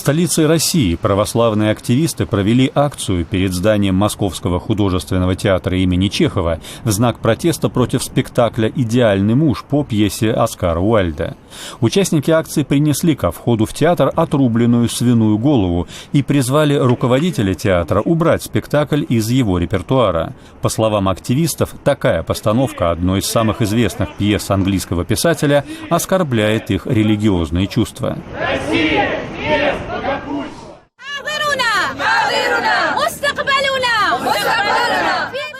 столице России православные активисты провели акцию перед зданием Московского художественного театра имени Чехова в знак протеста против спектакля «Идеальный муж» по пьесе Оскара Уайльда. Участники акции принесли ко входу в театр отрубленную свиную голову и призвали руководителя театра убрать спектакль из его репертуара. По словам активистов, такая постановка одной из самых известных пьес английского писателя оскорбляет их религиозные чувства.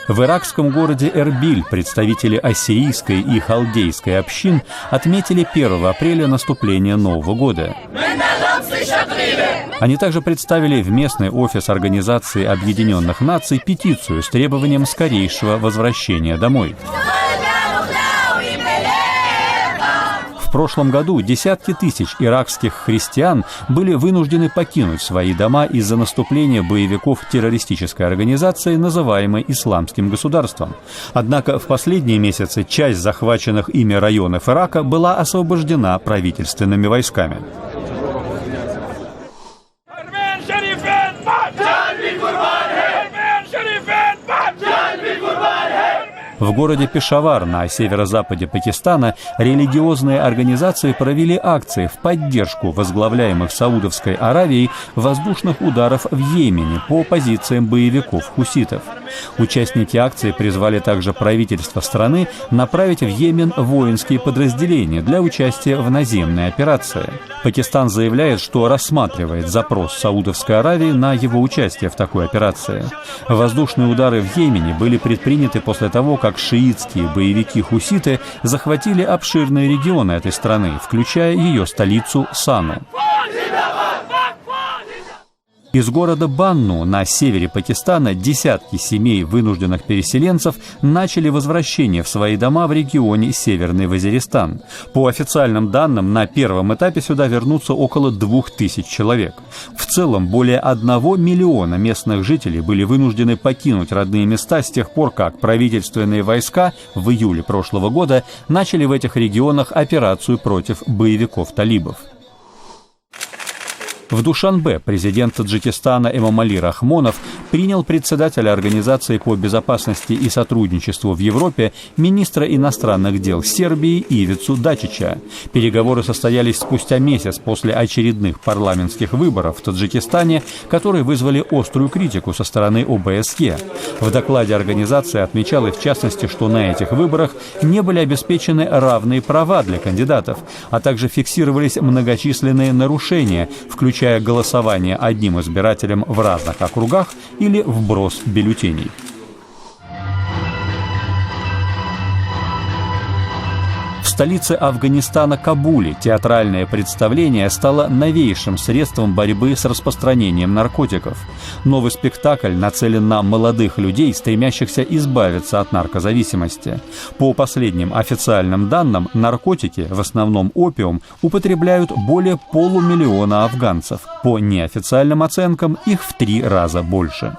В иракском городе Эрбиль представители ассирийской и халдейской общин отметили 1 апреля наступление Нового года. Они также представили в местный офис Организации Объединенных Наций петицию с требованием скорейшего возвращения домой. В прошлом году десятки тысяч иракских христиан были вынуждены покинуть свои дома из-за наступления боевиков террористической организации, называемой Исламским государством. Однако в последние месяцы часть захваченных ими районов Ирака была освобождена правительственными войсками. В городе Пешавар на северо-западе Пакистана религиозные организации провели акции в поддержку возглавляемых Саудовской Аравией воздушных ударов в Йемене по позициям боевиков-хуситов. Участники акции призвали также правительство страны направить в Йемен воинские подразделения для участия в наземной операции. Пакистан заявляет, что рассматривает запрос Саудовской Аравии на его участие в такой операции. Воздушные удары в Йемене были предприняты после того, как шиитские боевики-хуситы захватили обширные регионы этой страны, включая ее столицу Сану. Из города Банну на севере Пакистана десятки семей вынужденных переселенцев начали возвращение в свои дома в регионе Северный Вазиристан. По официальным данным, на первом этапе сюда вернутся около 2000 человек. В целом, более 1 миллиона местных жителей были вынуждены покинуть родные места с тех пор, как правительственные войска в июле прошлого года начали в этих регионах операцию против боевиков-талибов. В Душанбе президент Таджикистана Эмомали Рахмонов принял председателя Организации по безопасности и сотрудничеству в Европе, министра иностранных дел Сербии Ивицу Дачича. Переговоры состоялись спустя месяц после очередных парламентских выборов в Таджикистане, которые вызвали острую критику со стороны ОБСЕ. В докладе организации отмечалось в частности, что на этих выборах не были обеспечены равные права для кандидатов, а также фиксировались многочисленные нарушения, включая голосование одним избирателем в разных округах или вброс бюллетеней. В столице Афганистана Кабуле театральное представление стало новейшим средством борьбы с распространением наркотиков. Новый спектакль нацелен на молодых людей, стремящихся избавиться от наркозависимости. По последним официальным данным, наркотики, в основном опиум, употребляют более 500 000 афганцев. По неофициальным оценкам, их в 3 раза больше.